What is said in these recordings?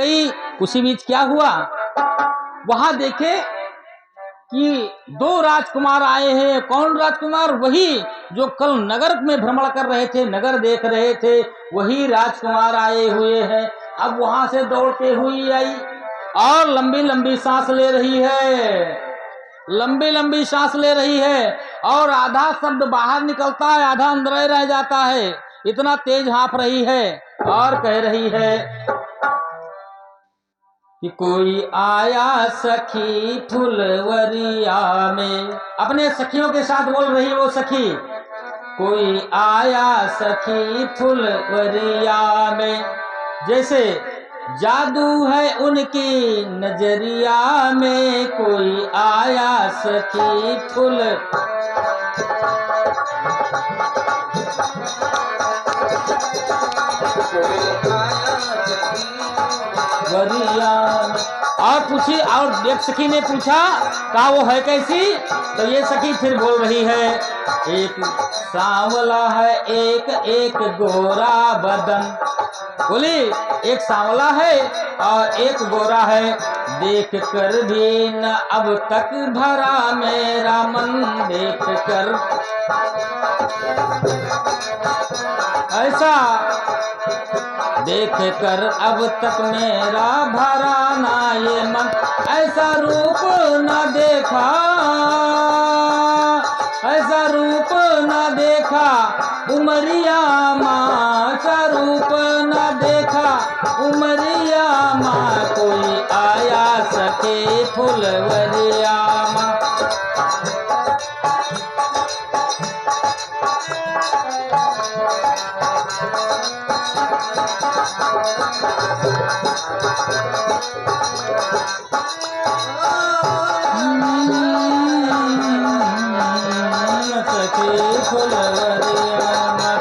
उसी बीच क्या हुआ, वहां देखे कि दो राजकुमार आए हैं। कौन राजकुमार? वही जो कल नगर में भ्रमण कर रहे थे, नगर देख रहे थे, वही राजकुमार आए हुए हैं। अब वहां से दौड़ते हुई आई और लंबी लंबी सांस ले रही है, लंबी लंबी सांस ले रही है, और आधा शब्द बाहर निकलता है, आधा अंदर ही रह जाता है, इतना तेज हाँफ रही है। और कह रही है कि कोई आया सखी फुलवरिया में, अपने सखियों के साथ बोल रही वो सखी, कोई आया सखी फुलवरिया में, जैसे जादू है उनकी नजरिया में, कोई आया सखी फुल वरिया। और पूछी, और एक सखी ने पूछा कहा वो है कैसी? तो ये सखी फिर बोल रही है, एक सांवला है एक एक गोरा बदन, बोली एक सांवला है और एक गोरा है, देख कर भी न अब तक भरा मेरा मन, देख कर ऐसा देख कर अब तक मेरा भरा ना ये मन, ऐसा रूप न देखा, ऐसा रूप न देखा उमरिया माँ, ऐसा रूप न देखा उमरिया माँ, कोई आया सके फुलवरिया माँ।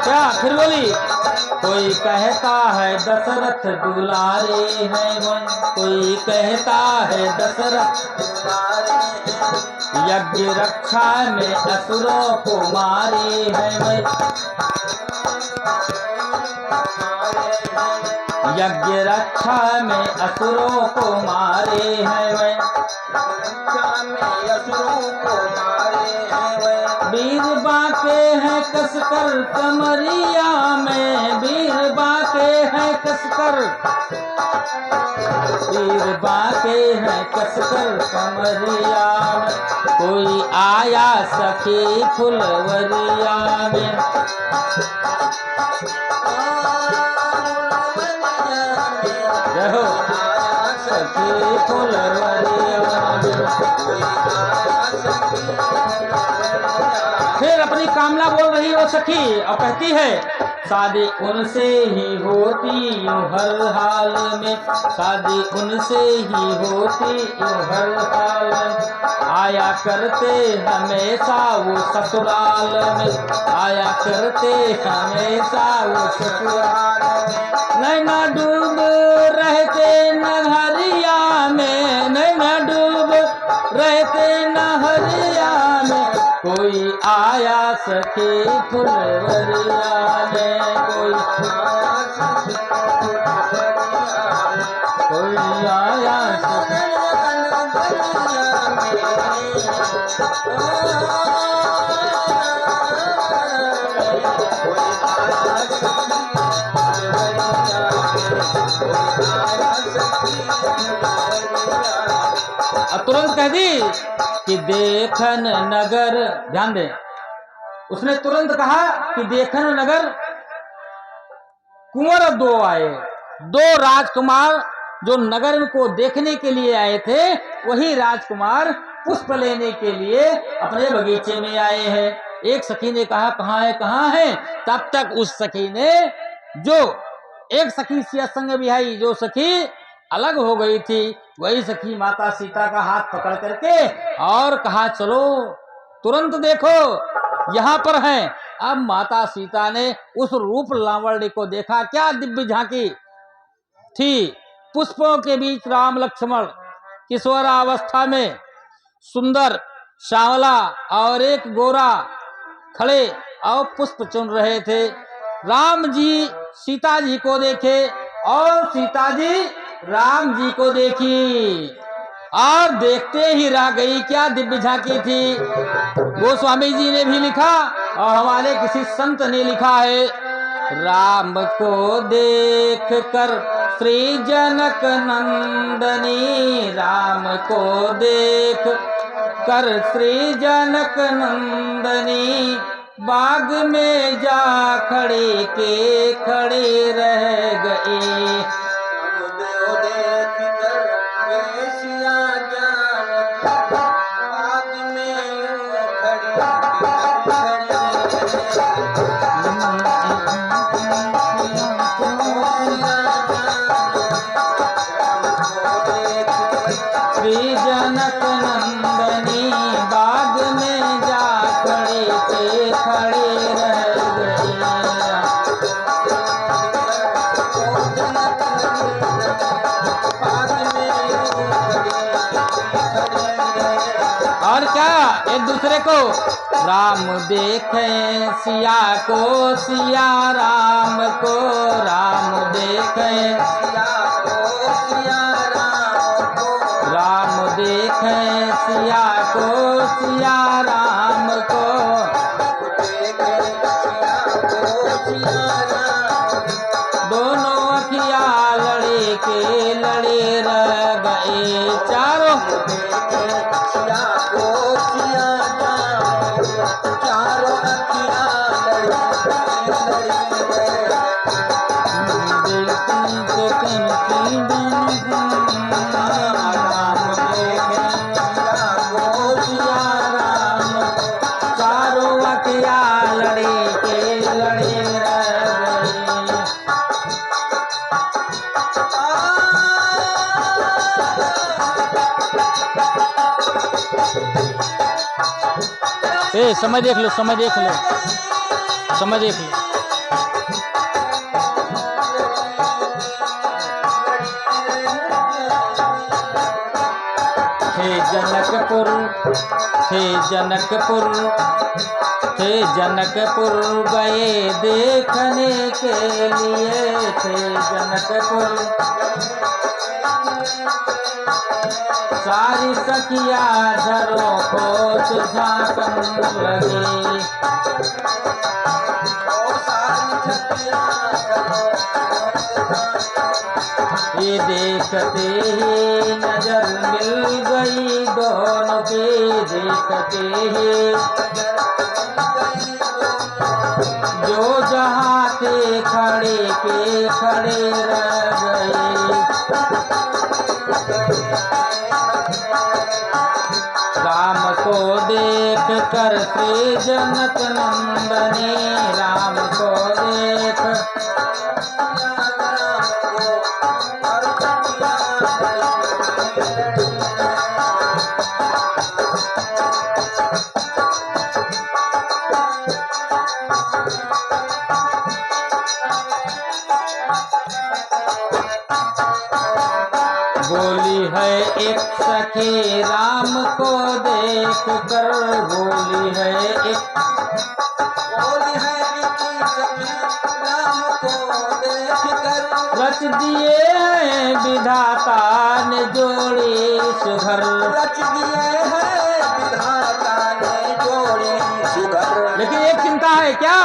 क्या फिर बोली, कोई कहता है दशरथ दुलारे हैं वही, कोई कहता है दशरथ दुलारे हैं, यज्ञ रक्षा में असुरों को मारे हैं वही, यज्ञ रक्षा में असुरों को मारे हैं वही, असुरों को मारे हैं वही, वीर बाके हैं कसकर कमरिया में, वीर बाके हैं कसकर, वीर बाके हैं कसकर कमरिया में, कोई आया सखी फुलवरिया में, रहो सखी फुलवरिया में। फिर अपनी कामना बोल रही वो सखी और कहती है, शादी उनसे ही होती यूं हर हाल में, शादी उनसे ही होती यूं हर हाल में, आया करते हमेशा वो ससुराल में, आया करते हमेशा वो ससुराल में, नैना डूब रहते नहरिया में, नैना डूब रहते नहरिया में, कोई आया सखी फुलवरिया में, कोई आया सखी तुरंत कह दी कि देखन नगर, ध्यान दें, उसने तुरंत कहा कि देखन नगर कुंवर दो आए, दो राजकुमार जो नगर को देखने के लिए आए थे, वही राजकुमार पुष्प लेने के लिए अपने बगीचे में आए हैं। एक सखी ने कहा कहाँ है कहाँ है, तब तक उस सखी ने, जो एक सखी से संग बिहाई, जो सखी अलग हो गई थी, वही सखी माता सीता का हाथ पकड़ करके और कहा चलो तुरंत देखो यहाँ पर हैं। अब माता सीता ने उस रूप लावण्य को देखा, क्या दिव्य झांकी थी, पुष्पों के बीच राम लक्ष्मण किशोरावस्था में सुंदर सांवला और एक गोरा खड़े और पुष्प चुन रहे थे। राम जी सीता जी को देखे और सीता जी राम जी को देखी और देखते ही रह गई। क्या दिव्य झांकी थी। गोस्वामी जी ने भी लिखा और हमारे किसी संत ने लिखा है, राम को देख कर श्री जनक नंदनी, राम को देख कर श्री जनक नंदनी, बाग में जा खड़े के खड़े रह गए। श्री जनक नंदनी, बाग में जा खड़े के खड़े रह गए। और क्या एक दूसरे को, राम देखे सिया को, सिया राम को, राम देखे सिया को, सिया राम को, राम देखे सिया को, सिया राम को, देखे सिया को, सिया राम, दोनों अखिया लड़े के लड़े रह गए। चारों सिया को, सिया राम, चारों अखिया लड़े के लड़े रह गए। समय देख लो, समय देख लो, समय देख लो। हे जनकपुर, हे जनकपुर, हे जनकपुर गए देखने के लिए, थे जनकपुर। सारी सखिया झरों को झांकन लगी, ये देखते ही नजर मिल गई दोनों की, देखते ही जो जहाँ थे खड़े के खड़े रह गए। राम को देख कर श्री जनक नंदनी, राम को देख बोली है एक सखी राम को देख कर, बोली है एक, बोली है एक सखी राम को देख कर, रच दिए हैं विधाता ने जोड़ी सुघर, रच दिए हैं विधाता ने जोड़ी सुघर। लेकिन एक चिंता है क्या,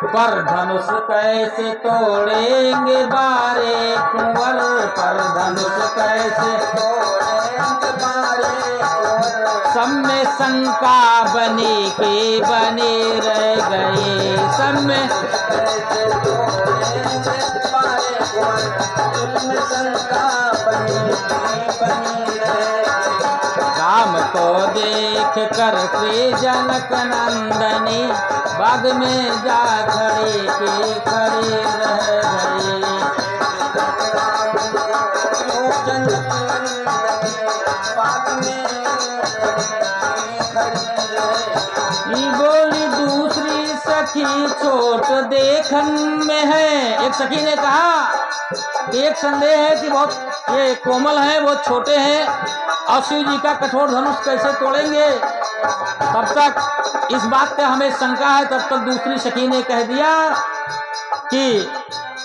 पर धनुष कैसे तोड़ेंगे बारे कुंवर, पर धनुष कैसे तोड़ेंगे बारे कुंवर। सब में शंका बनी के बने रह गए, सब में कैसे तोड़ेंगे बारे कुंवर, सब में शंका बनी के बनी रह गए। राम को देख कर श्री जनक नंदनी, बाग में जा खड़े के खड़े रह गए। बोली दूसरी सखी छोट देखन में है। एक सखी ने कहा एक संदेह है कि बहुत ये कोमल है, बहुत छोटे हैं और शिव जी का कठोर धनुष कैसे तोड़ेंगे। तब तक इस बात पे हमें शंका है। तब तक दूसरी सखी ने कह दिया कि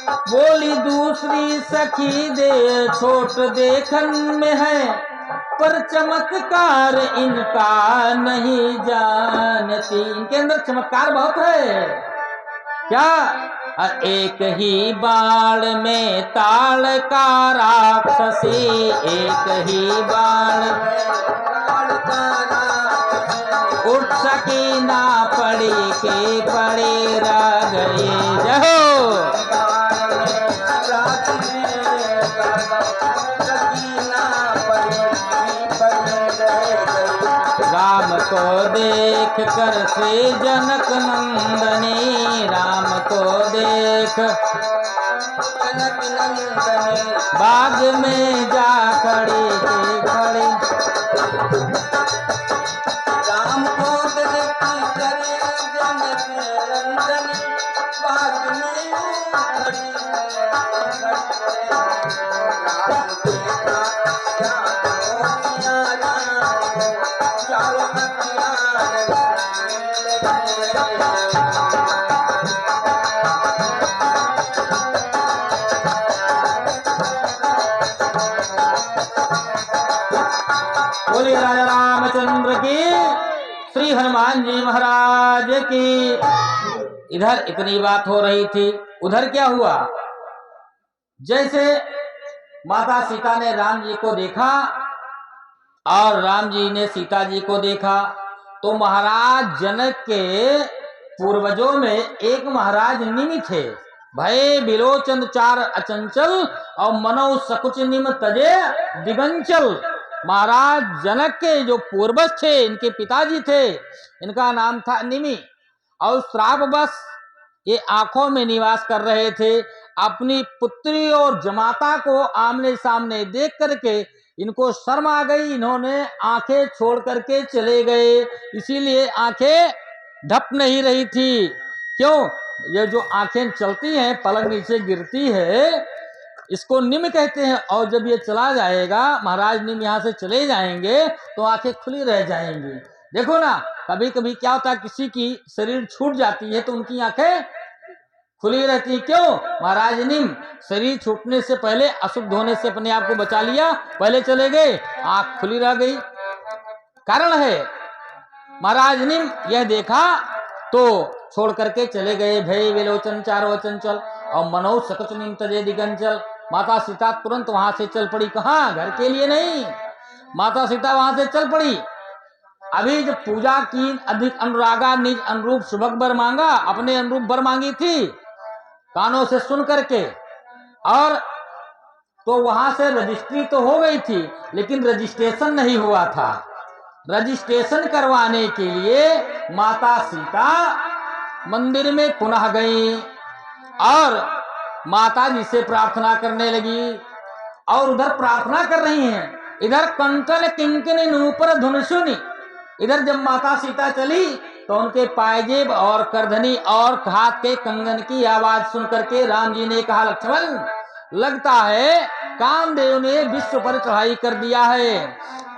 बोली दूसरी सखी दे छोट देखन में है, पर चमत्कार इनका नहीं जानती। इनके अंदर चमत्कार बहुत है। क्या? एक ही बाण में ताल का राक्षसी, एक ही बाण उठ सकी ना पड़ी के पड़े रह गए। जहो राम को देख कर से जनक नंदनी, राम को देख जनक नंदनी बाग में जा खड़ी के खड़ी। राम को देख कर जनक नंदनी बाग में खड़ी बोले राजा रामचंद्र की, श्री हनुमान जी महाराज की। इधर इतनी बात हो रही थी, उधर क्या हुआ? जैसे माता सीता ने राम जी को देखा और राम जी ने सीता जी को देखा, तो महाराज जनक के पूर्वजों में एक महाराज निमि थे। भय बिलोचन चार अचंचल और मनौ सकुच निम तजे दिगंचल। महाराज जनक के जो पूर्वज थे, इनके पिताजी थे, इनका नाम था निमि। और श्रापवश ये आंखों में निवास कर रहे थे। अपनी पुत्री और जमाता को आमने सामने देख करके इनको शर्म आ गई, इन्होंने आंखें छोड़ करके चले गए। इसीलिए आंखें ढप नहीं रही थी। क्यों? ये जो आंखें चलती हैं, पलक नीचे गिरती है, इसको निम कहते हैं। और जब ये चला जाएगा, महाराज निम यहाँ से चले जाएंगे, तो आंखें खुली रह जाएंगी। देखो ना, कभी कभी क्या होता है, किसी की शरीर छूट जाती है तो उनकी आंखें खुली रहती। क्यों? महाराज निम शरीर छूटने से पहले, अशुद्ध होने से अपने आप को बचा लिया, पहले चले गए, आंख खुली रह गई। कारण है, महाराज निम यह देखा तो छोड़ करके चले गए। भय विलोचन चारो चंचल और मनोज सकच निम तजे दिगंचल। माता सीता तुरंत वहां से चल पड़ी। कहाँ? घर के लिए नहीं, माता सीता वहां से चल पड़ी। अभी जब पूजा की, अधिक अनुरागा निज अनुरूप सुभग बर मांगा, अपने अनुरूप बर मांगी थी कानों से सुन करके। और तो वहां से रजिस्ट्री तो हो गई थी, लेकिन रजिस्ट्रेशन नहीं हुआ था। रजिस्ट्रेशन करवाने के लिए माता सीता मंदिर में पुनः गई और माता जी से प्रार्थना करने लगी। और उधर प्रार्थना कर रही हैं, इधर कंकन किंकिनी नूपुर धुन सुनी। इधर जब माता सीता चली तो उनके पायजेब और करधनी और हाथ के कंगन की आवाज सुन करके राम जी ने कहा, लक्ष्मण, लगता है कामदेव ने विश्व पर चढ़ाई कर दिया है,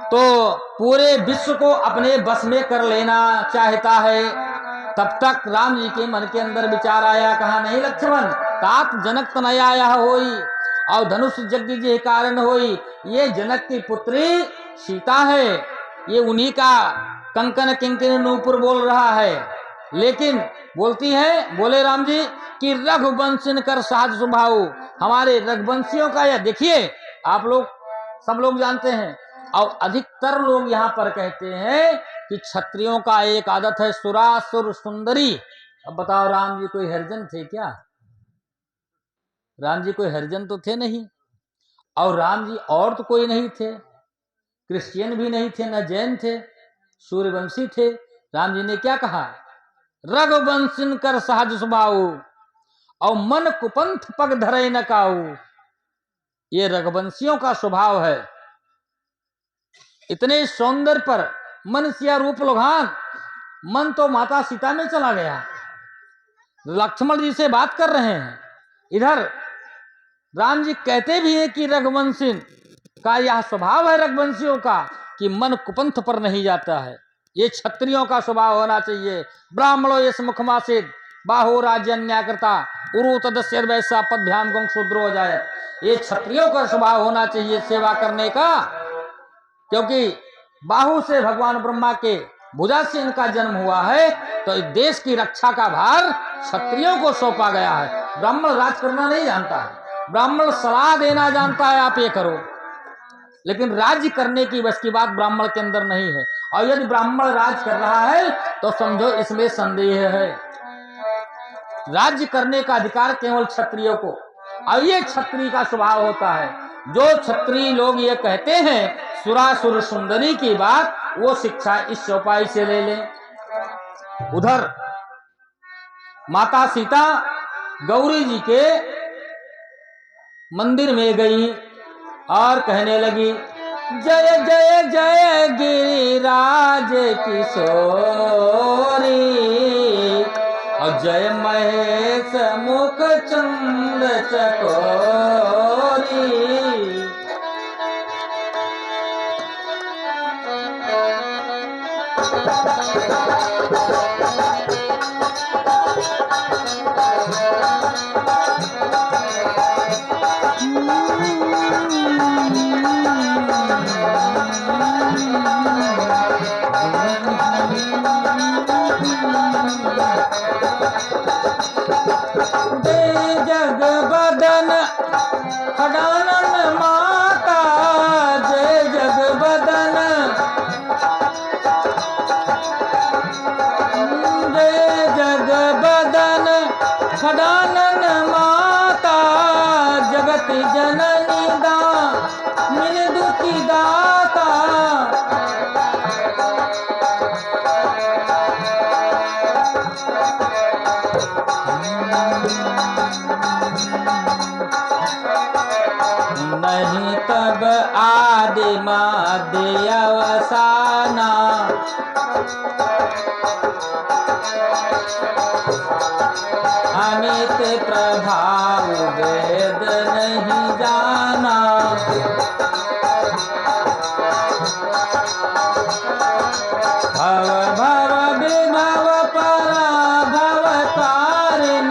तो पूरे विश्व को अपने बस में कर लेना चाहता है। तब तक राम जी के मन के अंदर विचार आया, कहा, नहीं लक्ष्मण, तात जनक तनया होई और धनुष जग्गी जी कारण होई। ये जनक की पुत्री सीता है, ये उन्हीं का कंकन किंकिनी नूपुर बोल रहा है। लेकिन बोलती है, बोले राम जी कि रघुवंशन कर साध स्वभाव। हमारे रघुवंशियों का यह देखिए, आप लोग सब लोग जानते हैं और अधिकतर लोग यहाँ पर कहते हैं कि क्षत्रियों का एक आदत है सुरासुर सुंदरी। अब बताओ, राम जी कोई हरिजन थे क्या? राम जी कोई हरिजन तो थे नहीं, और राम जी और तो कोई नहीं थे, क्रिश्चियन भी नहीं थे, न जैन थे, सूर्यवंशी थे। राम जी ने क्या कहा? रघुवंशन कर सहज स्वभाव और मन कुपंथ पग धरे न काऊ। ये रघुवंशियों का स्वभाव है। इतने सौंदर्य पर मन सिया रूप लोभान, मन तो माता सीता में चला गया। लक्ष्मण जी से बात कर रहे हैं, इधर राम जी कहते भी हैं कि रघुवंशी का यह स्वभाव है, रघुवंशियों का, कि मन कुपंथ पर नहीं जाता है। ये क्षत्रियों का स्वभाव होना चाहिए। ब्राह्मणों ये मुखमासिद, बाहो राज्यन्याकृता उरु तदस्य वैसा पदभ्याम गंग शूद्रो हो जाए। ये क्षत्रियों का स्वभाव होना चाहिए सेवा करने का, क्योंकि बाहु से भगवान ब्रह्मा के भुजा से इनका जन्म हुआ है, तो इस देश की रक्षा का भार क्षत्रियों को सौंपा गया है। ब्राह्मण राज करना नहीं जानता है, ब्राह्मण सलाह देना जानता है, आप ये करो, लेकिन राज्य करने की बस की बात ब्राह्मण के अंदर नहीं है। और यदि ब्राह्मण राज कर रहा है तो समझो इसमें संदेह है। राज्य करने का अधिकार केवल क्षत्रियों को, और ये क्षत्रिय का स्वभाव होता है। जो क्षत्रिय लोग ये कहते हैं सुरासुर सुंदरी की बात, वो शिक्षा इस चौपाई से ले लें। उधर माता सीता गौरी जी के मंदिर में गई और कहने लगी, जय जय जय गिरिराज किशोरी, और जय महेश मुख चंद्र चकोरी। खडानन माता जगत जननी दामिन दुखी दाता। नहीं तब आदि मादे अवसाना, अमित प्रभाव वेद नहीं जाना। भव भव विभव पराभव तारिण,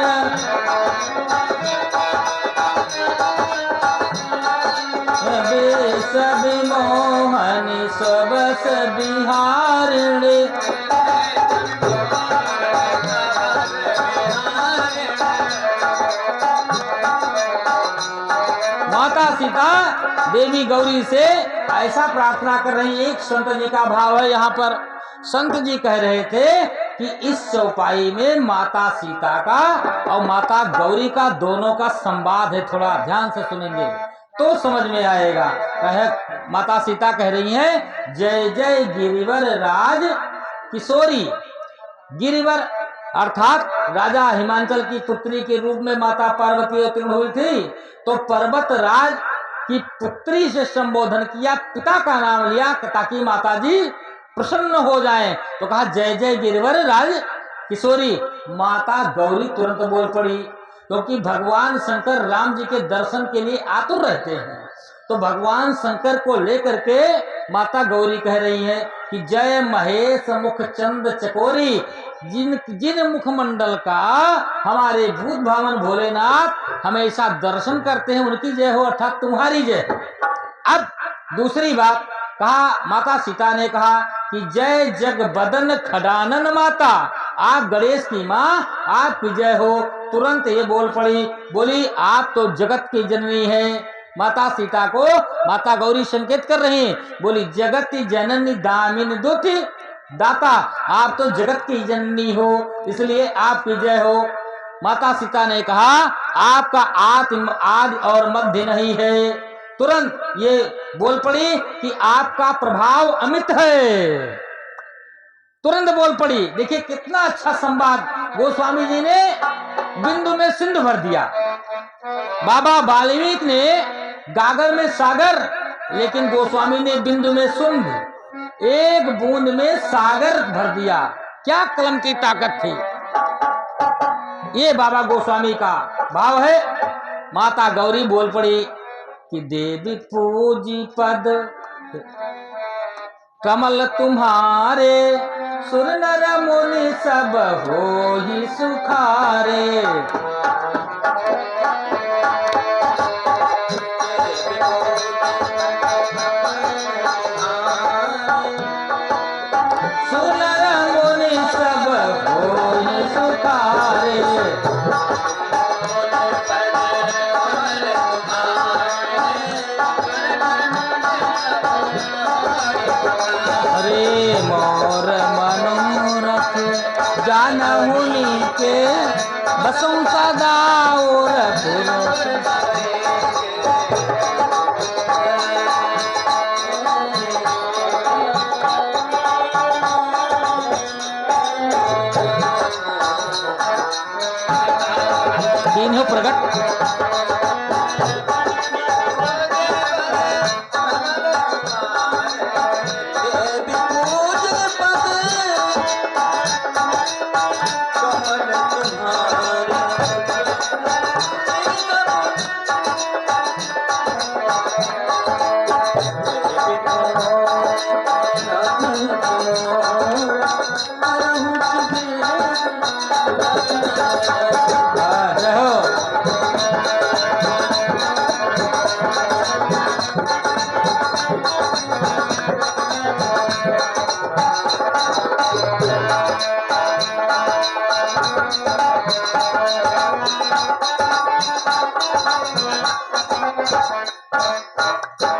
विष विमोहनि सबस बिहारिणी। माता सीता देवी गौरी से ऐसा प्रार्थना कर रही है। एक संत जी का भाव है यहाँ पर। संत जी कह रहे थे कि इस चौपाई में माता सीता का और माता गौरी का दोनों का संवाद है। थोड़ा ध्यान से सुनेंगे तो समझ में आएगा। माता सीता कह रही हैं, जय जय गिरिवर राज किशोरी। गिरिवर अर्थात राजा हिमांचल की पुत्री के रूप में माता पार्वती अवतीर्ण हुई थी, तो पर्वत राज की पुत्री से संबोधन किया, पिता का नाम लिया ताकि माता जी प्रसन्न हो जाएं। तो कहा जय जय गिरिवर राज किशोरी। माता गौरी तुरंत बोल पड़ी, क्योंकि भगवान शंकर राम जी के दर्शन के लिए आतुर रहते हैं। तो भगवान शंकर को लेकर के माता गौरी कह रही है कि जय महेश मुख चंद चकोरी। जिन मुखमंडल का हमारे भूत भावन भोलेनाथ हमेशा दर्शन करते हैं, उनकी जय हो, अर्थात तुम्हारी जय। अब दूसरी बात कहा, माता सीता ने कहा कि जय जग बदन खडानन माता। आप गणेश की माँ, आपकी जय हो। तुरंत ये बोल पड़ी, बोली आप तो जगत की जननी है। माता सीता को माता गौरी संकेत कर रही हैं, बोली जगत जननी दामिन दुखी दाता, आप तो जगत की जननी हो, इसलिए आपकी जय हो। माता सीता ने कहा आपका आदि और मध्य नहीं है। तुरंत ये बोल पड़ी कि आपका प्रभाव अमित है। तुरंत बोल पड़ी। देखिए कितना अच्छा संवाद। गोस्वामी जी ने बिंदु में सिंधु भर दिया, बाबा वाल्मीकि ने गागर में सागर, लेकिन गोस्वामी ने बिंदु में सिंधु, एक बूंद में सागर भर दिया। क्या कलम की ताकत थी। ये बाबा गोस्वामी का भाव है। माता गौरी बोल पड़ी कि देवी पूजी पद कमल तुम्हारे, सुर नर मुनि सब हो ही सुखारे। सुर नर मुनि सब हो ही सुखारे। अरे मोर मनोरथ जानहु के बसुं सदा और दीन हो प्रगट।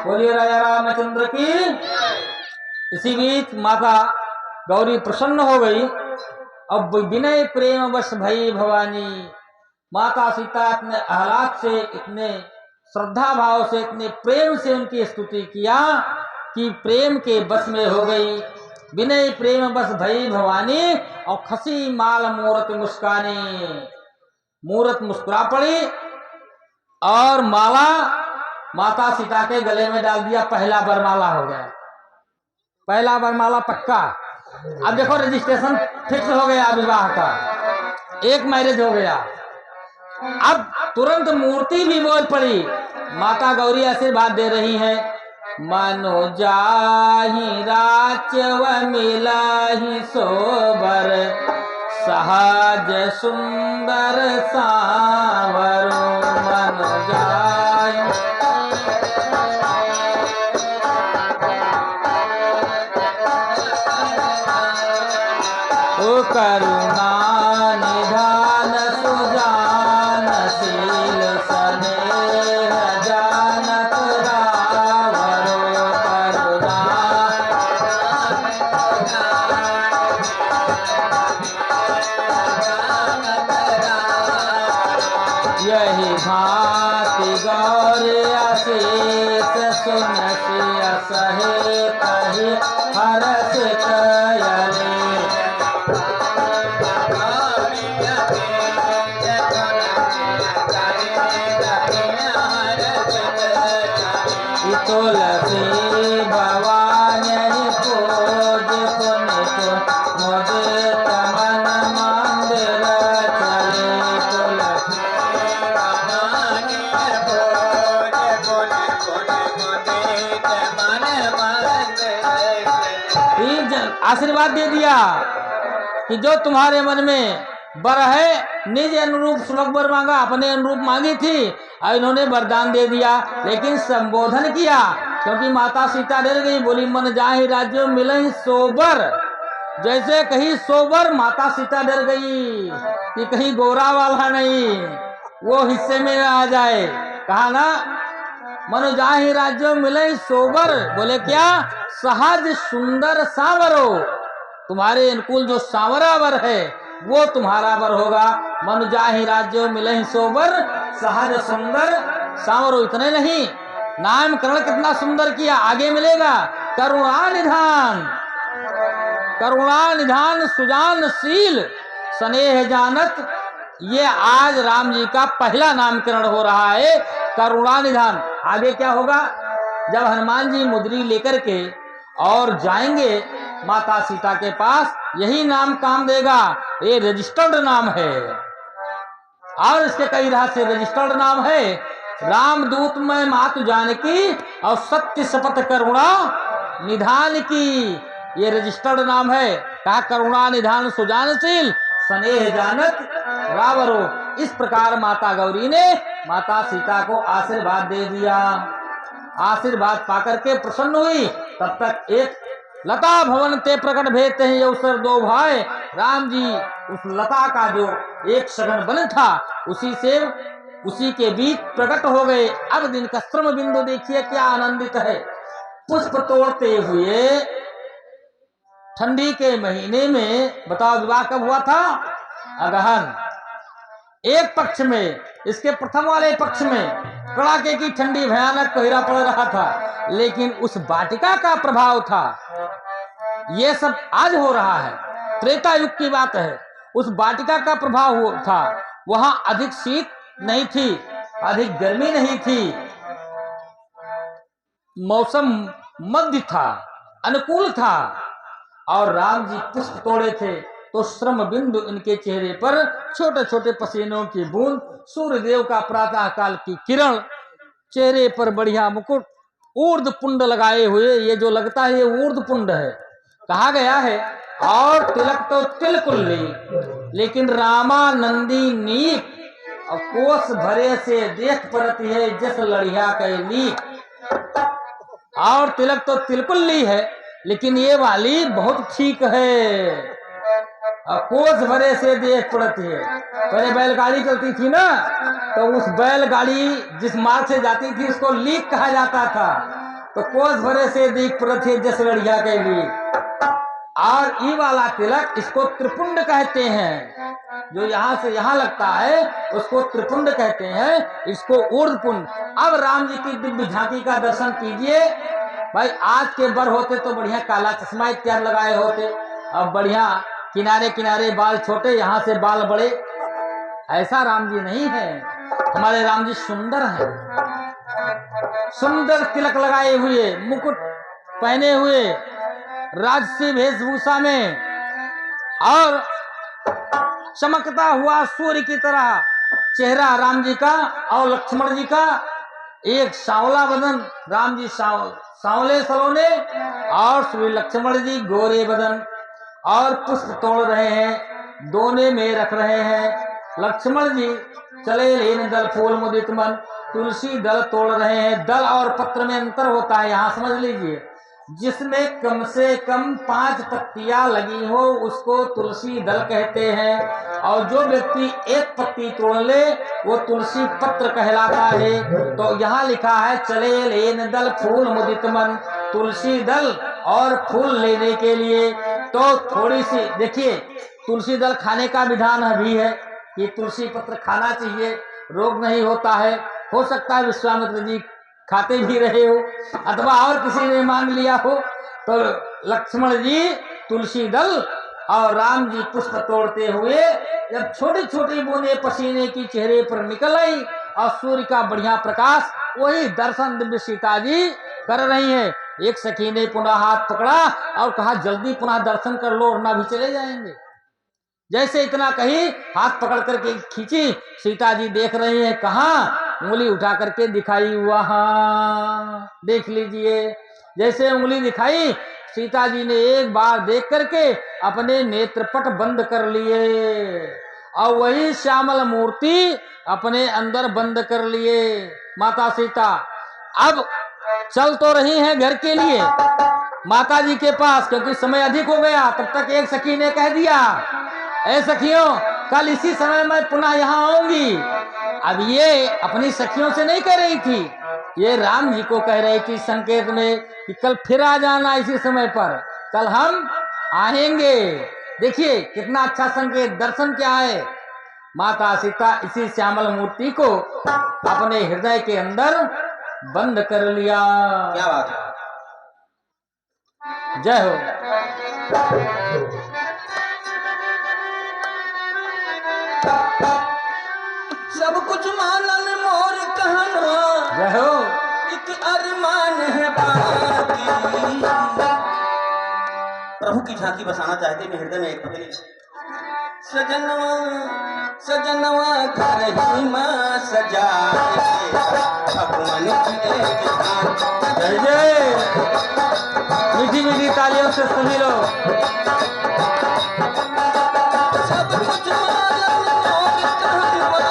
बोलिए राजा रामचंद्र की। इसी बीच माता गौरी प्रसन्न हो गई। अब विनय प्रेम वश भई भवानी। माता सीता इतने आह्लाद से, इतने श्रद्धा भाव से, इतने प्रेम से उनकी स्तुति किया कि प्रेम के बस में हो गई। विनय प्रेम बस भई भवानी और खसी माल मूरत मुस्कानी। मूरत मुस्कुरा पड़ी और माला माता सीता के गले में डाल दिया। पहला बरमाला हो गया, पहला बरमाला पक्का। अब देखो रजिस्ट्रेशन फिक्स हो गया विवाह का, एक मैरिज हो गया। अब तुरंत मूर्ति भी बोल पड़ी। माता गौरी आशीर्वाद दे रही है। मनो जाहि राचव मिलाहि सोबर, सहज सुंदर सांवरो। मनो जाहि करुणा निधान सुजान शील स्नेह जानत रावरो। करुणा यही भांति गौर आशीष सुनसी सहे कही हरस कयले। तुलसी भवानी पूज पुनित मुदित मन मंदिर चले। तुलसी भवानी पूज पुनित मन मंदिर। आशीर्वाद दे दिया कि जो तुम्हारे मन में वर है, निज अनुरूप श्लोक वर मांगा, अपने अनुरूप मांगी थी और इन्होंने वरदान दे दिया। लेकिन संबोधन किया क्योंकि माता सीता डर गई। बोली मन जाहि राज्य मिले सोबर। जैसे कहीं सोबर, माता सीता डर गई कि कहीं गोरा वाला नहीं वो हिस्से में आ जाए। कहा ना मन जाहि राज्य मिले सोबर। बोले क्या? सहज सुंदर सांवरो। तुम्हारे अनुकूल जो सांवरा वर है वो तुम्हारा वर होगा। मन जाहि राज्य मिले सोबर, सहज सुंदर सांवरो। इतने नहीं, नामकरण कितना सुंदर किया, आगे मिलेगा। करुणा निधान, करुणा निधान सुजान शील स्नेह जानत। ये आज राम जी का पहला नामकरण हो रहा है, करुणा निधान। आगे क्या होगा? जब हनुमान जी मुद्री लेकर के और जाएंगे माता सीता के पास, यही नाम काम देगा। ये रजिस्टर्ड नाम है और इसके कई रहस्य रजिस्टर्ड नाम है। रामदूत में मातु जानकी और सत्य शपथ करुणा निधान की, ये रजिस्टर्ड नाम है। कहा करुणा निधान सुजानशील स्नेह जानत रावरो। इस प्रकार माता गौरी ने माता सीता को आशीर्वाद दे दिया। आशीर्वाद पाकर के प्रसन्न हुई। तब तक एक लता भवन ते प्रकट भेजते हैं अवसर दो भाई। राम जी उस लता का जो एक सघन वन था उसी के बीच प्रकट हो गए। अब दिन का श्रम बिंदु देखिए क्या आनंदित है। पुष्प तोड़ते हुए ठंडी के महीने में, बताओ विवाह कब हुआ था? अगहन। एक पक्ष में, इसके प्रथम वाले पक्ष में कड़ाके की ठंडी भयानक कोहरा पड़ रहा था, लेकिन उस वाटिका का प्रभाव था। ये सब आज हो रहा है, त्रेता युग की बात है। उस वाटिका का प्रभाव था। वहां अधिक शीत नहीं थी, अधिक गर्मी नहीं थी, मौसम मध्य था, अनुकूल था। और राम जी पुष्प तोड़े थे तो श्रम बिंदु इनके चेहरे पर छोटे छोटे पसीनों की बूंद, सूर्यदेव का प्रातः काल की किरण, चेहरे पर बढ़िया मुकुट, ऊर्ध पुंड लगाए हुए। ये जो लगता है ये ऊर्ध पुंड है, कहा गया है। और तिलक तो तिलकुल्ली, लेकिन रामानंदी नीक और कोस भरे से देख परती है जस लड़िया के लीक। और तिलक तो तिलकुल्ली है, लेकिन ये वाली बहुत ठीक है। कोस भरे से देख पड़ती है। पहले बैलगाड़ी चलती थी ना, तो उस बैलगाड़ी जिस मार्ग से जाती थी उसको लीक कहा जाता था। तो कोस भरे से देख पड़ती है जस लड़िया के लीक। और ई वाला तिलक इसको त्रिपुंड कहते हैं। जो यहाँ से यहाँ लगता है उसको त्रिपुंड कहते हैं, इसको ऊर्ध्वपुंड। अब राम जी की दिव्य झांकी का दर्शन कीजिए। भाई आज के बर होते तो बढ़िया काला चश्मा इत्यादि लगाए होते, अब बढ़िया किनारे किनारे बाल छोटे, यहाँ से बाल बड़े। ऐसा राम जी नहीं है। हमारे राम जी सुंदर हैं, सुंदर तिलक लगाए हुए, मुकुट पहने हुए, राजसी वेशभूषा में, और चमकता हुआ सूर्य की तरह चेहरा राम जी का। और लक्ष्मण जी का एक सांवला बदन, राम जी सांवले सलोने, और श्री लक्ष्मण जी गोरे बदन। और पुष्प तोड़ रहे हैं, दोने में रख रहे हैं। लक्ष्मण जी चले लेन दल फूल मुदित मन, तुलसी दल तोड़ रहे हैं। दल और पत्र में अंतर होता है, यहाँ समझ लीजिए। जिसमें कम से कम 5 पत्तियां लगी हो उसको तुलसी दल कहते हैं, और जो व्यक्ति एक पत्ती तोड़ ले वो तुलसी पत्र कहलाता है। तो यहाँ लिखा है चले लेन दल फूल मुदित मन, तुलसी दल और फूल लेने के लिए। तो थोड़ी सी देखिए, तुलसी दल खाने का विधान भी है कि तुलसी पत्र खाना चाहिए, रोग नहीं होता है। हो सकता है विश्वामित्र जी खाते भी रहे हो, अथवा और किसी ने मांग लिया हो। तो लक्ष्मण जी तुलसी दल और राम जी पुष्प तोड़ते हुए जब छोटी छोटी बूंदे पसीने की चेहरे पर निकल आई और सूर्य का बढ़िया प्रकाश, वही दर्शन दिव्य सीता जी कर रही है। एक सखी ने पुनः हाथ पकड़ा और कहा जल्दी पुनः दर्शन कर लो वरना भी चले जाएंगे। जैसे इतना कही हाथ पकड़ करके खींची, सीता जी देख रही है, कहाँ? उंगली उठा करके दिखाई, वहां देख लीजिए। जैसे उंगली दिखाई, सीता जी ने एक बार देख करके अपने नेत्रपट बंद कर लिए और वही श्यामल मूर्ति अपने अंदर बंद कर लिए माता सीता। अब चल तो रही हैं घर के लिए माता जी के पास, क्योंकि समय अधिक हो गया। तब तक एक सखी ने कह दिया, ऐ सखियों कल इसी समय मैं पुनः यहाँ आऊंगी। अब ये अपनी सखियों से नहीं कह रही थी, ये राम जी को कह रही थी संकेत में कि कल फिर आ जाना इसी समय पर, कल हम आएंगे। देखिए कितना अच्छा संकेत, दर्शन क्या है। माता सीता इसी श्यामल मूर्ति को अपने हृदय के अंदर बंद कर लिया। क्या बात है। जय हो। सब कुछ मानन मोर कहना, जय हो। एक अरमान है बाकी। प्रभु की झांकी बसाना चाहते मैं हृदय में एक पत्नी। सजनवा सजनवा घर ही मां सजाए, भगवान की एक धाम। जय जय। मीठी मीठी तालियों जोर से सभी लोग। सब कुछ मालूम और कहवा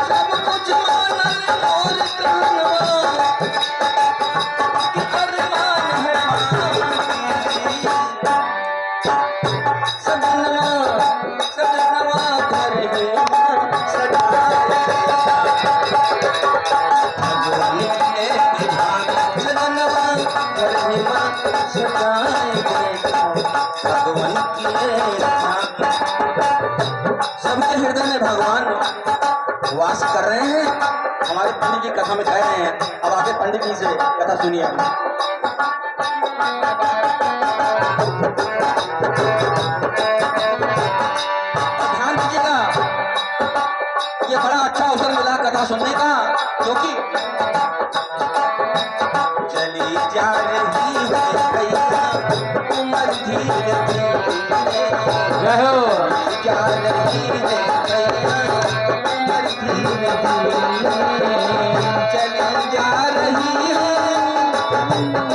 सब कुछ मालूम और कहवा कि अरमान है सजनवा सजनवा घर है सजाए भगवान के सजनवा घर है सजाए भगवान की सबके हृदय में भगवान वास कर रहे हैं। हमारे पंडित जी कथा में कह रहे हैं। अब आगे पंडित जी से कथा सुनिए आप। ध्यान दीजिएगा, ये बड़ा अच्छा अवसर मिला कथा सुनने का, क्योंकि चली जा रही है कैसा उम्र धीरे धीरे जय हो। जा रही है कैसा उम्र धीरे धीरे चली जा रही है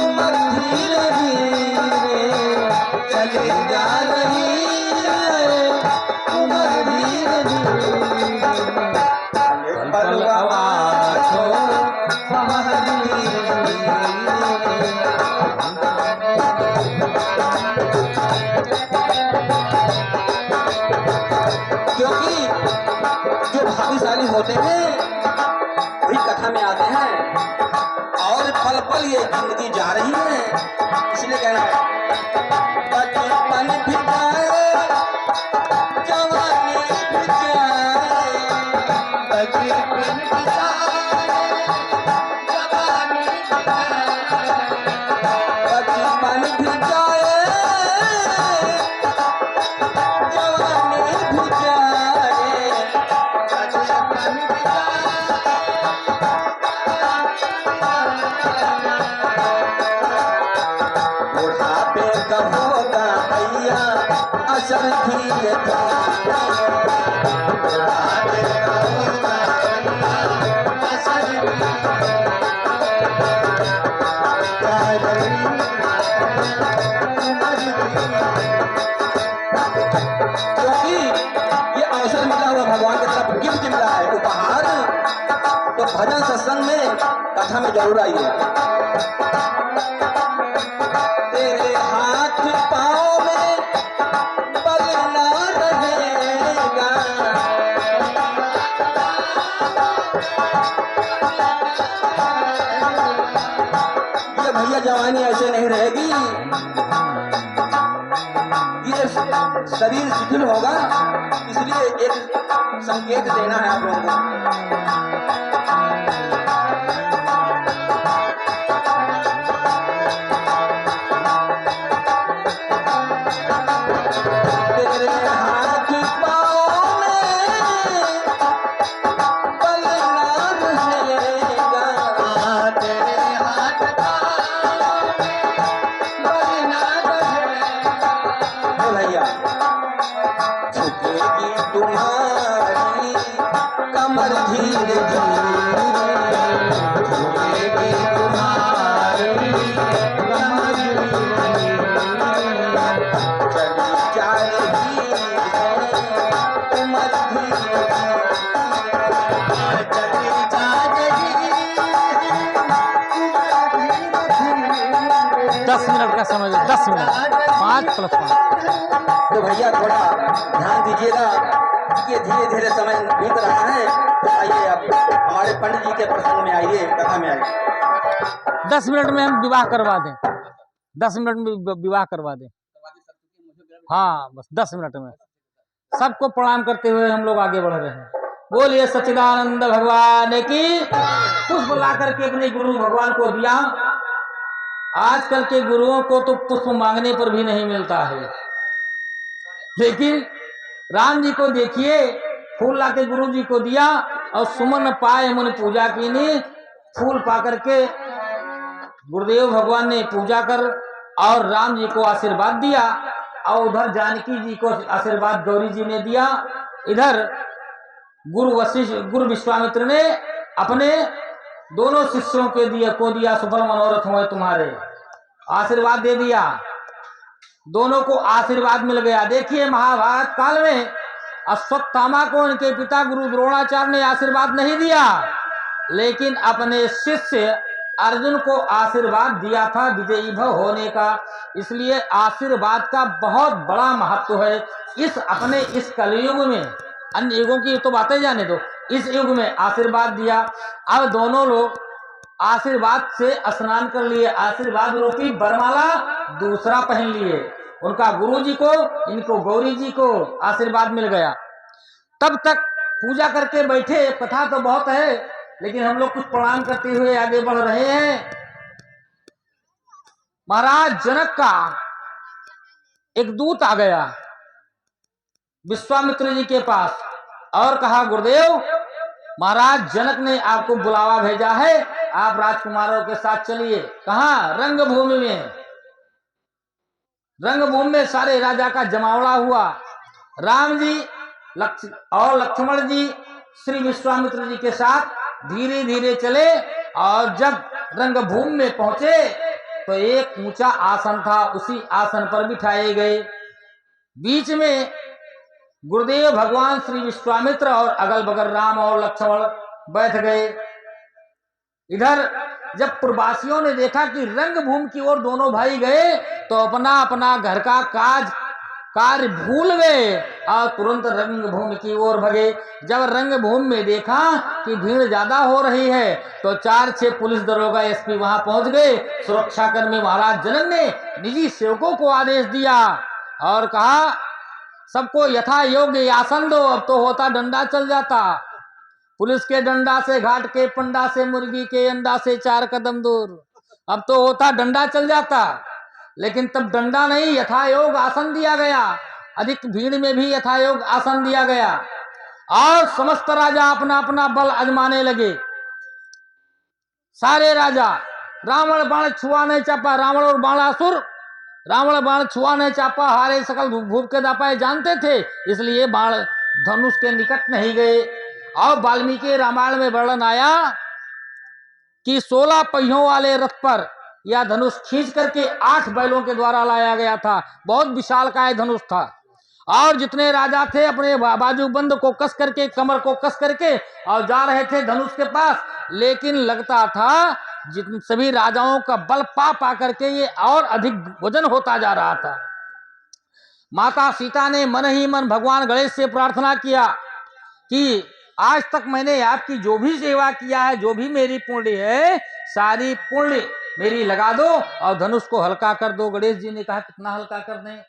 उम्र धीरे धीरे चली जा रही है उम्र धीरे धीरे बलवा छो हमारी क्योंकि जो भाग्यशाली होते हैं वही कथा में आते हैं, और पल पल ये जिंदगी जा रही है, इसलिए कहना है बचपन भी जाए जवानी भी जाए बचपन भी जाए जवानी भी जाए बचपन भी जाए जवानी भी जाए बचपन भी बुढ़ापे का होगा भैया असर धीरे बुढ़ापे का होगा भैया असर क्योंकि ये अवसर मिला हुआ भगवान की तरफ गिफ्ट मिला है, उपहार। तो भजन सत्संग में कथा में जरूर आइए। तेरे हाथ पाँव में बल ना रहेगा ये भैया जवानी ऐसे नहीं रहेगी, ये शरीर शिथिल होगा, इसलिए एक संकेत देना है आप लोगों को। तेरे हाथ पाँव में बल ना रहेगा तेरे हाथ पाँव में बल ना रहेगा भैया झुकेगी तुम्हारी कमर धीरे धीरे झुकेगी तुम्हारी कमर धीरे चली जा रही है उम्र धीरे चली जा रही है उम्र धीरे 10 मिनट का समय दो, 10 मिनट 5+5। तो भैया थोड़ा ध्यान दीजिएगा, ये धीरे धीरे समय बीत रहा है। तो आइए अब हमारे पंडित जी के प्रसंग में आइए, कथा में आइए। 10 मिनट में हम विवाह करवा दें, 10 मिनट में विवाह करवा दें। हाँ, बस 10 मिनट में सबको प्रणाम करते हुए हम लोग आगे बढ़ रहे हैं। बोलिए सच्चिदानंद भगवान की। पुष्प ला करके अपने गुरु भगवान को दिया। आजकल के गुरुओं को तो पुष्प मांगने पर भी नहीं मिलता है, लेकिन राम जी को देखिए, फूल ला के गुरु जी को दिया और सुमन पाए मन पूजा कीनी। फूल पा करके गुरुदेव भगवान ने पूजा कर और राम जी को आशीर्वाद दिया, और उधर जानकी जी को आशीर्वाद गौरी जी ने दिया। इधर गुरु विश्वामित्र ने अपने दोनों शिष्यों के दिया सफल मनोरथ हुए तुम्हारे। आशीर्वाद दे दिया, दोनों को आशीर्वाद मिल गया। देखिए महाभारत काल में अश्वत्थामा को उनके पिता गुरु द्रोणाचार्य ने आशीर्वाद नहीं दिया, लेकिन अपने शिष्य अर्जुन को आशीर्वाद दिया था विजयी भव होने का। इसलिए आशीर्वाद का बहुत बड़ा महत्व है। इस कलयुग में, अन्य युगों की तो बातें जाने दो, इस युग में आशीर्वाद दिया। अब दोनों लोग आशीर्वाद से स्नान कर लिए, आशीर्वाद रूपी बरमाला दूसरा पहन लिए। उनका गुरु जी को, इनको गौरी जी को आशीर्वाद मिल गया। तब तक पूजा करके बैठे, कथा तो बहुत है लेकिन हम लोग कुछ प्रणाम करते हुए आगे बढ़ रहे हैं। महाराज जनक का एक दूत आ गया विश्वामित्र जी के पास और कहा, गुरुदेव महाराज जनक ने आपको बुलावा भेजा है, आप राजकुमारों के साथ चलिए। कहाँ? रंगभूमि में। रंगभूमि में सारे राजा का जमावड़ा हुआ। राम जी और लक्ष्मण जी श्री विश्वामित्र जी के साथ धीरे धीरे चले और जब रंगभूमि में पहुंचे तो एक ऊंचा आसन था, उसी आसन पर बिठाए गए। बीच में गुरुदेव भगवान श्री विश्वामित्र और अगल बगल राम और लक्ष्मण बैठ गए। इधर जब प्रवासियों ने देखा कि रंगभूमि की ओर दोनों भाई गए तो अपना अपना घर का कार्य भूल गए और तुरंत रंगभूमि की ओर भगे। जब रंगभूमि में देखा कि भीड़ ज्यादा हो रही है तो 4-6 पुलिस दरोगा एसपी वहां पहुंच गए। सुरक्षा कर्मी महाराज जनक ने निजी सेवकों को आदेश दिया और कहा, सबको यथा योग्य आसन दो। अब तो होता डंडा चल जाता, पुलिस के डंडा से घाट के पंडा से मुर्गी के अंडा से 4 कदम दूर। अब तो होता डंडा चल जाता, लेकिन तब डंडा नहीं, यथायोग आसन दिया गया। अधिक भीड़ में भी यथायोग आसन दिया गया और समस्त राजा अपना अपना बल आजमाने लगे। सारे राजा, रावण बाण छुआ नहीं चापा, रावण और बाणासुर, रावण बाण छुआ नहीं चापा, हारे सकल भूप के दापाए जानते थे, इसलिए बाण धनुष के निकट नहीं गए। और वाल्मीकि रामायण में वर्णन आया कि 16 पहियों वाले रथ पर या धनुष खींच करके 8 बैलों के द्वारा लाया गया था। बहुत विशालकाय धनुष था और जितने राजा थे अपने बाजूबंद को कस करके, कमर को कस करके और जा रहे थे धनुष के पास। लेकिन लगता था जिन सभी राजाओं का बल पा करके ये और अधिक वजन होता जा रहा था। माता सीता ने मन ही मन भगवान गणेश से प्रार्थना किया कि आज तक मैंने आपकी जो भी सेवा किया है, जो भी मेरी पुण्य है, सारी पुण्य मेरी लगा दो और धनुष को हल्का कर दो। गणेश जी ने कहा, कितना हल्का कर दें?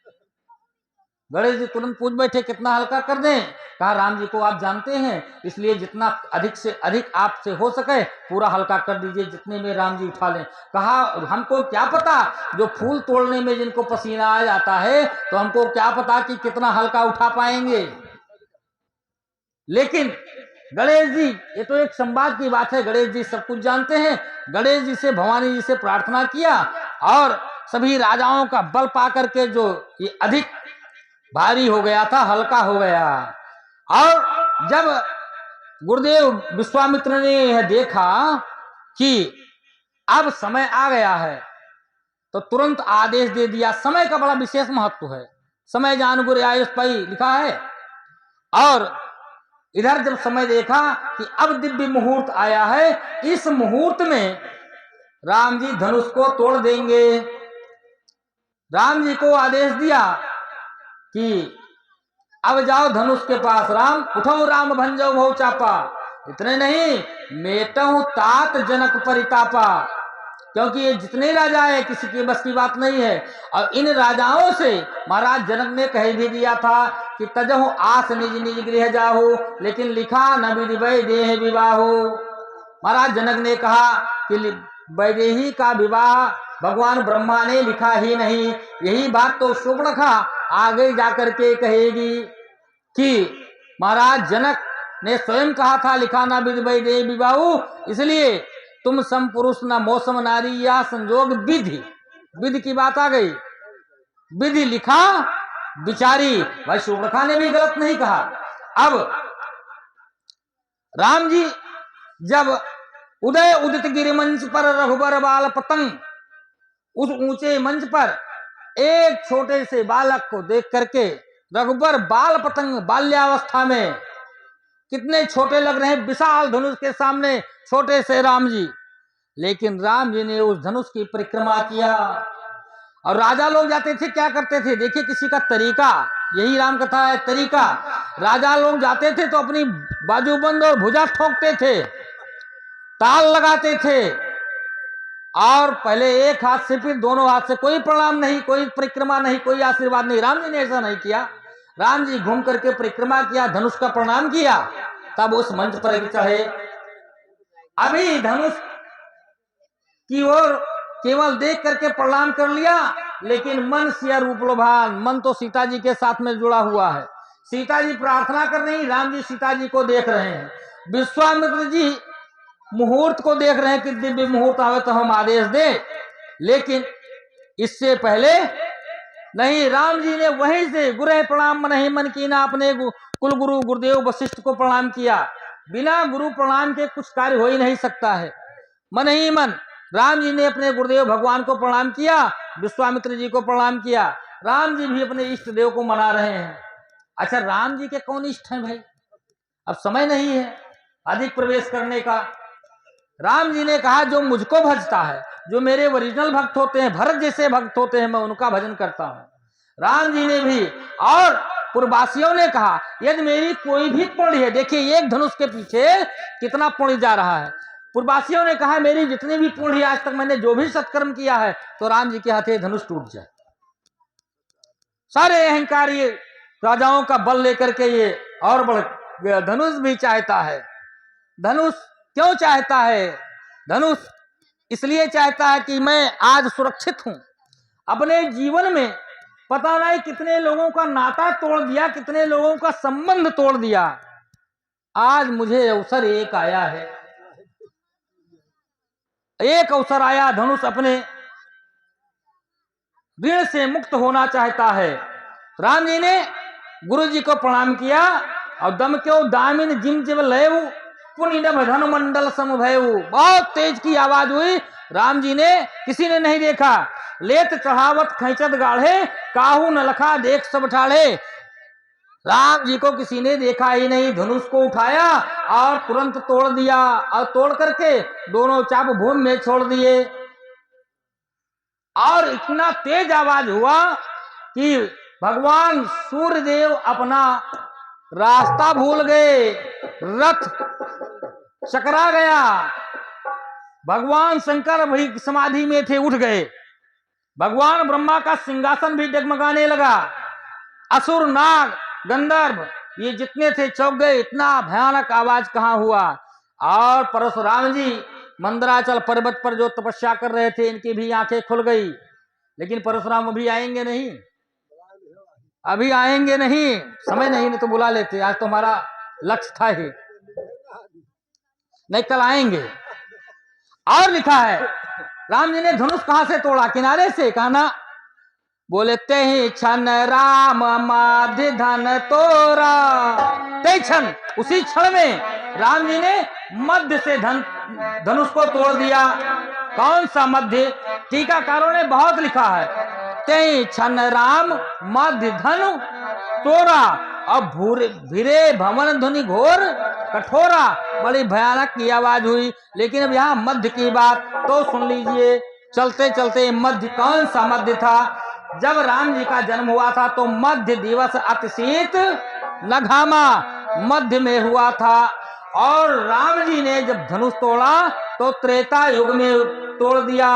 गणेश जी तुरंत पूछ बैठे, कितना हल्का कर दें? कहा, राम जी को आप जानते हैं, इसलिए जितना अधिक से अधिक आपसे हो सके पूरा हल्का कर दीजिए, जितने में राम जी उठा लें। कहा, हमको क्या पता, जो फूल तोड़ने में जिनको पसीना आ जाता है तो हमको क्या पता कि कितना हल्का उठा पाएंगे। लेकिन गणेश जी, ये तो एक संवाद की बात है, गणेश जी सब कुछ जानते हैं। गणेश जी से, भवानी जी से प्रार्थना किया और सभी राजाओं का बल पा करके जो ये अधिक भारी हो गया था, हल्का हो गया। और जब गुरुदेव विश्वामित्र ने यह देखा कि अब समय आ गया है तो तुरंत आदेश दे दिया। समय का बड़ा विशेष महत्व है। समय जान गुरु आयुष पाई लिखा है। और इधर जब समय देखा कि अब दिव्य मुहूर्त आया है, इस मुहूर्त में राम जी धनुष को तोड़ देंगे। राम जी को आदेश दिया कि अब जाओ धनुष के पास, राम उठो, राम भंजो भव चापा। इतने नहीं, मेटहु तात जनक परितापा, क्योंकि ये जितने राजा है किसी के बस की बात नहीं है। और इन राजाओं से महाराज जनक ने कह भी दिया था कि तजहु आस निज निज गृह जाहो, लेकिन लिखा न विधि देह विवाहो। महाराज जनक ने कहा कि वैदेही का विवाह भगवान ब्रह्मा ने लिखा ही नहीं। यही बात तो शूर्पणखा आगे जाकर के कहेगी कि महाराज जनक ने स्वयं कहा था, लिखा ना विधि देह विवाहो, इसलिए तुम सम पुरुष न मौसम नारी या संजोग विधि। विधि की बात आ गई, विधि लिखा बिचारी। भाई शूर्पणखा ने भी गलत नहीं कहा। अब राम जी जब उदय उदित गिरि मंच पर रघुबर बाल पतंग, उस ऊंचे मंच पर एक छोटे से बालक को देख करके रघुबर बाल पतंग, बाल्यावस्था में कितने छोटे लग रहे हैं विशाल धनुष के सामने छोटे से राम जी। लेकिन राम जी ने उस धनुष की परिक्रमा किया। और राजा लोग जाते थे क्या करते थे, देखिए किसी का तरीका, यही राम कथा है तरीका। राजा लोग जाते थे तो अपनी बाजूबंद और भुजा ठोकते थे, ताल लगाते थे, और पहले एक हाथ से फिर दोनों हाथ से, कोई प्रणाम नहीं, कोई परिक्रमा नहीं, कोई आशीर्वाद नहीं। राम जी ने ऐसा नहीं किया। राम जी घूम करके परिक्रमा किया, धनुष का प्रणाम किया, तब उस मंच पर चढ़े। अभी धनुष की ओर केवल देख करके प्रणाम कर लिया, लेकिन मन सिया रूप लोभान, मन तो सीता जी के साथ में जुड़ा हुआ है। सीता जी प्रार्थना कर रही, राम जी सीता जी को देख रहे हैं। विश्वामित्र जी मुहूर्त को देख रहे हैं कि दिव्य मुहूर्त आवे तो हम आदेश दें, लेकिन इससे पहले नहीं, राम जी ने वहीं से गुरु प्रणाम मन ही मन कीना, अपने कुल गुरु गुरुदेव वशिष्ठ को प्रणाम किया। बिना गुरु प्रणाम के कुछ कार्य हो ही नहीं सकता है। मन ही मन राम जी ने अपने गुरुदेव भगवान को प्रणाम किया, विश्वामित्र जी को प्रणाम किया। राम जी भी अपने इष्ट देव को मना रहे हैं। अच्छा, राम जी के कौन इष्ट हैं भाई? अब समय नहीं है अधिक प्रवेश करने का। राम जी ने कहा जो मुझको भजता है, जो मेरे ओरिजिनल भक्त होते हैं, भरत जैसे भक्त होते हैं, मैं उनका भजन करता हूं। राम जी ने भी, और पूर्ववासियों ने कहा यदि मेरी कोई भी पुण्य है, देखिए एक धनुष के पीछे कितना पुण्य जा रहा है। पूर्ववासियों ने कहा मेरी जितनी भी पुण्य आज तक मैंने जो भी सत्कर्म किया है, तो राम जी के हाथे धनुष टूट जाए। सारे अहंकारी राजाओं का बल लेकर के ये और बढ़ गया। धनुष भी चाहता है। धनुष क्यों चाहता है? धनुष इसलिए चाहता है कि मैं आज सुरक्षित हूं। अपने जीवन में पता नहीं कितने लोगों का नाता तोड़ दिया, कितने लोगों का संबंध तोड़ दिया। आज मुझे अवसर एक आया है, एक अवसर आया। धनुष अपने ऋण से मुक्त होना चाहता है। राम जी ने गुरु जी को प्रणाम किया, और दम क्यों दामिन जिम जिम लयऊ पुण्य धन मंडल समभयऊ। बहुत तेज की आवाज हुई। राम जी ने, किसी ने नहीं देखा, लेत चढ़ावत खैचत गाढ़े, काहू न लखा देख सब ठाढ़े। राम जी को किसी ने देखा ही नहीं। धनुष को उठाया और तुरंत तोड़ दिया, और तोड़ करके दोनों चाप भूमि में छोड़ दिए। और इतना तेज आवाज हुआ कि भगवान सूर्यदेव अपना रास्ता भूल गए, रथ चकरा गया। भगवान शंकर भी समाधि में थे, उठ गए। भगवान ब्रह्मा का सिंहासन भी डगमगाने लगा। असुर, नाग, गंधर्व ये जितने थे चौंक गए। इतना भयानक आवाज कहां हुआ। और परशुराम जी मंदराचल पर्वत पर जो तपस्या कर रहे थे, इनकी भी आंखें खुल गई। लेकिन परशुराम अभी आएंगे नहीं, अभी आएंगे नहीं, समय नहीं तो बुला लेते। आज तो हमारा लक्ष्य था ही नहीं, कल आएंगे। और लिखा है राम जी ने धनुष कहां से तोड़ा? किनारे से। कहा ना, बोले ते ही क्षण राम माध्य धन तोरा। ते क्षण, उसी क्षण में राम जी ने मध्य से धनुष को तोड़ दिया। कौन सा मध्य? टीकाकारों ने बहुत लिखा है, ते क्षण राम मध्य धनु तोरा, अब भिरे भवन ध्वनि घोर कठोरा। बड़ी भयानक की आवाज हुई। लेकिन अब यहाँ मध्य की बात तो सुन लीजिए। चलते चलते मध्य, कौन सा मध्य था? जब राम जी का जन्म हुआ था तो मध्य दिवस अतिशीत न घामा, मध्य में हुआ था। और राम जी ने जब धनुष तोड़ा तो त्रेता युग में तोड़ दिया।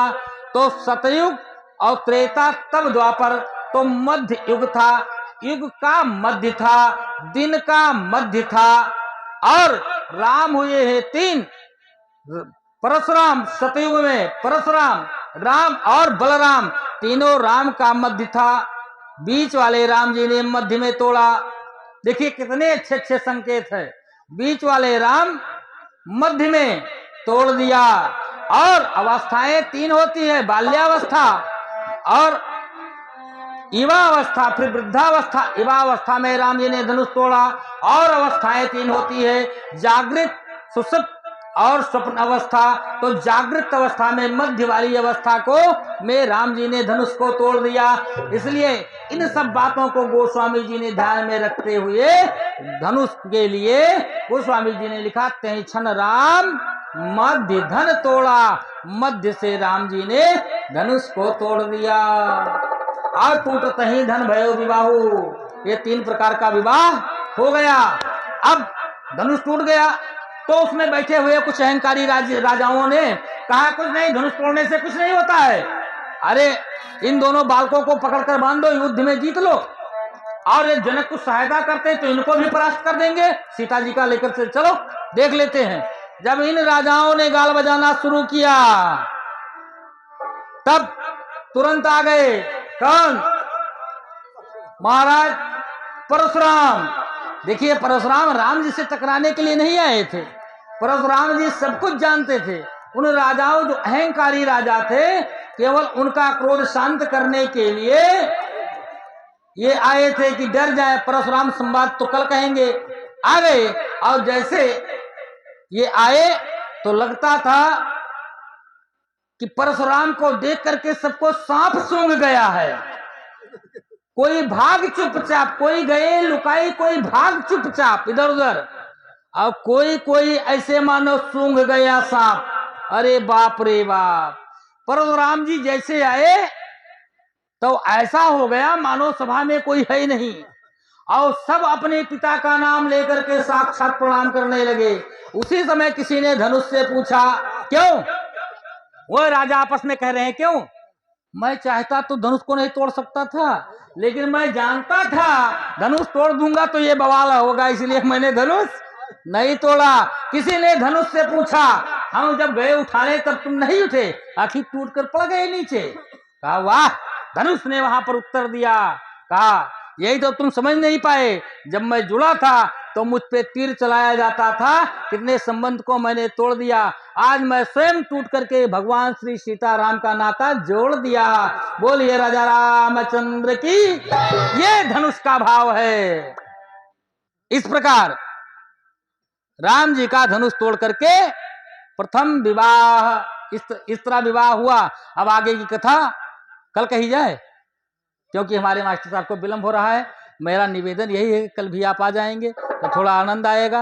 तो सतयुग और त्रेता, तब द्वापर, तो मध्य युग था। युग का मध्य था, दिन का मध्य था। और राम हुए हैं 3। परशुराम सतयुग में, परशुराम, राम और बलराम, तीनों राम का मध्य था। बीच वाले राम जी ने मध्य में तोड़ा। देखिए कितने अच्छे अच्छे संकेत है। बीच वाले राम मध्य में तोड़ दिया। और अवस्थाएं 3 होती है, बाल्यावस्था और युवावस्था, फिर वृद्धावस्था। युवावस्था में राम जी ने धनुष तोड़ा। और अवस्थाएं 3 होती है, जागृत, सुषुप्त और स्वप्न अवस्था, तो जागृत अवस्था में मध्य वाली अवस्था को में राम जी ने धनुष को तोड़ दिया। इसलिए इन सब बातों को गोस्वामी जी ने ध्यान में रखते हुए धनुष के लिए गोस्वामी जी ने लिखा, तेहि क्षण राम मध्य धन तोड़ा, मध्य से राम जी ने धनुष को तोड़ दिया। और टूटत ही धन भयो विवाहु, ये 3 प्रकार का विवाह हो गया। अब धनुष टूट गया तो उसमें बैठे हुए कुछ अहंकारी राजाओं ने कहा, कुछ नहीं, धनुष तोड़ने से कुछ नहीं होता है, अरे इन दोनों बालकों को पकड़कर बांध दो, युद्ध में जीत लो, और ये जनक को सहायता करते तो इनको भी परास्त कर देंगे, सीता जी का लेकर से चलो देख लेते हैं। जब इन राजाओं ने गाल बजाना शुरू किया तब तुरंत आ गए कौन? महाराज परशुराम। देखिए, परशुराम राम जी से टकराने के लिए नहीं आए थे, परशुराम जी सब कुछ जानते थे। उन राजाओं, जो अहंकारी राजा थे, केवल उनका क्रोध शांत करने के लिए ये आए थे कि डर जाए, परशुराम संवाद तो कल कहेंगे। आ गए, और जैसे ये आए तो लगता था कि परशुराम को देख करके सबको सांप सूंघ गया है। कोई भाग चुपचाप, कोई गए लुकाई, कोई भाग चुपचाप इधर उधर, और कोई ऐसे मानो सूंघ गया सांप। अरे बाप रे बाप! परशुराम जी जैसे आए तो ऐसा हो गया मानो सभा में कोई है ही नहीं, और सब अपने पिता का नाम लेकर के साक्षात प्रणाम करने लगे। उसी समय किसी ने धनुष से पूछा, क्यों? वो राजा आपस में कह रहे हैं, क्यों? मैं चाहता तो धनुष को नहीं तोड़ सकता था, लेकिन मैं जानता था धनुष तोड़ दूंगा तो ये बवाल होगा, इसलिए मैंने धनुष नहीं तोड़ा। किसी ने धनुष से पूछा, हम जब गए उठाने तब तुम नहीं उठे, आखिर टूट कर पड़ गए नीचे। कहा वाह! धनुष ने वहां पर उत्तर दिया, कहा यही तो तुम समझ नहीं पाए, जब मैं जुड़ा था तो मुझ पे तीर चलाया जाता था, कितने संबंध को मैंने तोड़ दिया, आज मैं स्वयं टूट करके भगवान श्री सीताराम का नाता जोड़ दिया। बोलिए राजा रामचंद्र की। ये धनुष का भाव है। इस प्रकार राम जी का धनुष तोड़ करके प्रथम विवाह इस तरह विवाह हुआ। अब आगे की कथा कल कही जाए, क्योंकि हमारे मास्टर साहब को विलंब हो रहा है। मेरा निवेदन यही है, कल भी आप आ जाएंगे तो थोड़ा आनंद आएगा।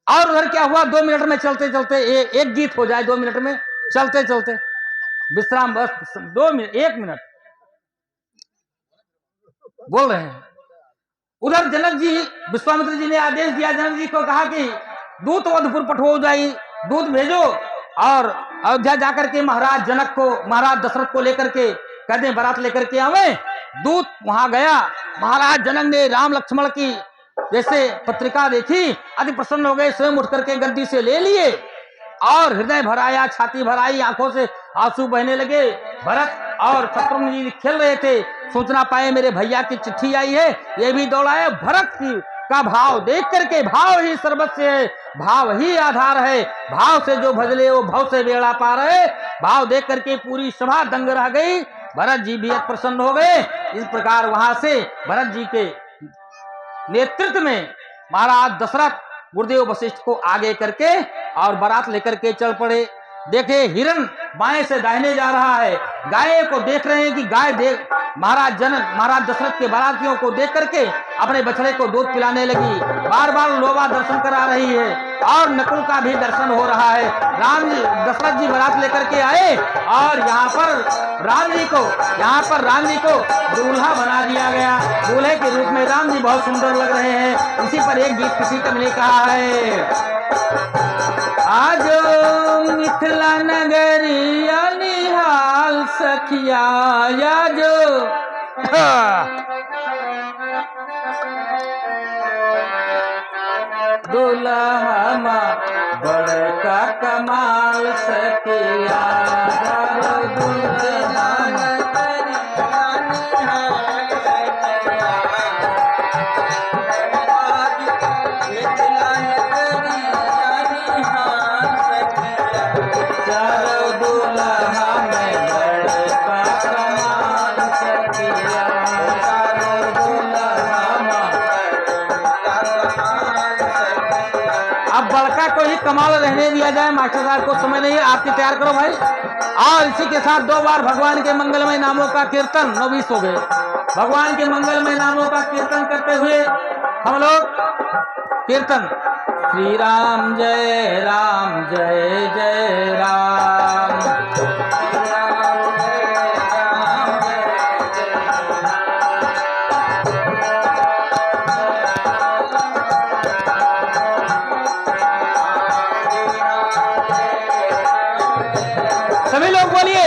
और उधर क्या हुआ, 2 मिनट में चलते चलते एक गीत हो जाए, 2 मिनट में चलते चलते विश्राम, बस 2 मिनट, 1 मिनट बोल रहे हैं। उधर जनक जी, विश्वामित्र जी ने आदेश दिया, जनक जी को कहा कि दूत अवधपुर पठो जाई, दूत भेजो और अयोध्या जाकर के महाराज जनक को, महाराज दशरथ को लेकर के कहते बारात लेकर के आवे। दूत वहां गया, महाराज जनक ने राम लक्ष्मण की जैसे पत्रिका देखी, अति प्रसन्न हो गए, स्वयं उठ करके गद्दी से ले लिए और हृदय भराया, छाती भराई, आंखों से आंसू बहने लगे। भरत और शत्रुघ्न जी खेल रहे थे, सूचना पाए मेरे भैया की चिट्ठी आई है, ये भी दौड़ाए। भरत की का भाव देख करके, भाव ही सर्वस्व है, भाव ही आधार है, भाव से जो भजले वो भाव से बेड़ा पार है। भाव देख करके पूरी सभा दंग रह गई, भरत जी भी प्रसन्न हो गए। इस प्रकार वहां से भरत जी के नेतृत्व में महाराज दशरथ गुरुदेव वशिष्ठ को आगे करके और बारात लेकर के चल पड़े। देखे हिरण बाएं से दाहिने जा रहा है, गाय को देख रहे हैं कि गाय देख महाराज दशरथ के बारातियों को देख करके अपने बछड़े को दूध पिलाने लगी। बार बार लोबा दर्शन करा रही है और नकुल का भी दर्शन हो रहा है। राम जी, दशरथ जी बारात लेकर के आए और यहाँ पर राम जी को दूल्हा बना दिया गया। दूल्हे के रूप में राम जी बहुत सुंदर लग रहे हैं। इसी पर एक गीत किसी कवि ने कहा है, आज मिथिला नगरिया निहाल सखिया, जो दुल्हा बड़का कमाल सखिया, दुल्हा कमाल रहने दिया लिया जाए मास्टर साहब, कुछ समय नहीं है, आरती तैयार करो भाई। और इसी के साथ 2 बार भगवान के मंगलमय नामों का कीर्तन 9:20 हो गए। भगवान के मंगलमय नामों का कीर्तन करते हुए हम लोग कीर्तन श्री राम जय जय राम। सभी लोग बोलिए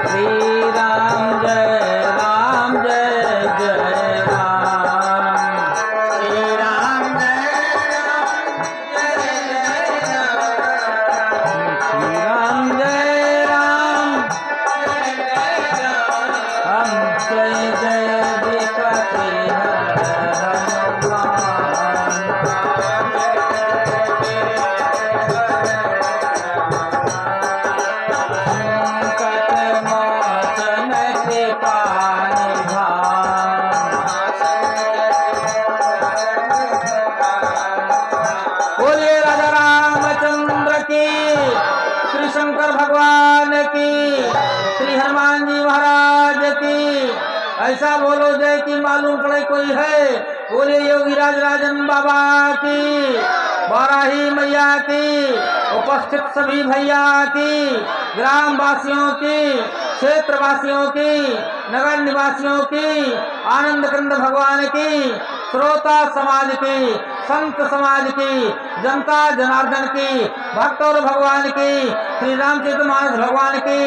श्री राम जय जय राम। श्री राम जय राम, हम जय विपति बोलिए राजा रामचंद्र की, श्री शंकर भगवान की, श्री हनुमान जी महाराज की। ऐसा बोलो जय की मालूम पड़े कोई है। बोलिए योगीराज राजन बाबा की, वाराही मैया की, उपस्थित सभी भैया की, ग्राम वासियों की, क्षेत्र वासियों की, नगर निवासियों की, आनंद कंद भगवान की, श्रोता समाज की, संत समाज की, जनता जनार्दन की, भक्त और भगवान की, श्री रामचंद्र मानस भगवान की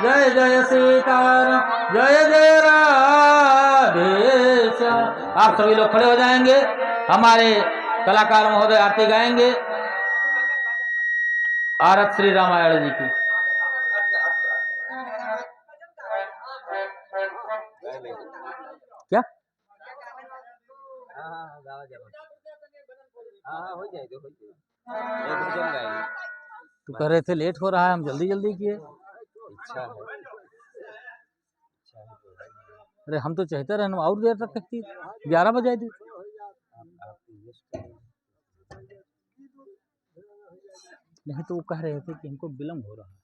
जय जय सीताराम, जय जय राधे। आप सभी लोग खड़े हो जाएंगे, हमारे कलाकार महोदय आरती गाएंगे। आरत श्री रामायण जी की। क्या तू कह रहे थे लेट हो रहा है, हम जल्दी जल्दी किए। अरे हम तो चाहते रहे और देर तक तकती, 11 बजे थी। नहीं तो वो कह रहे थे कि हमको विलम्ब हो रहा है।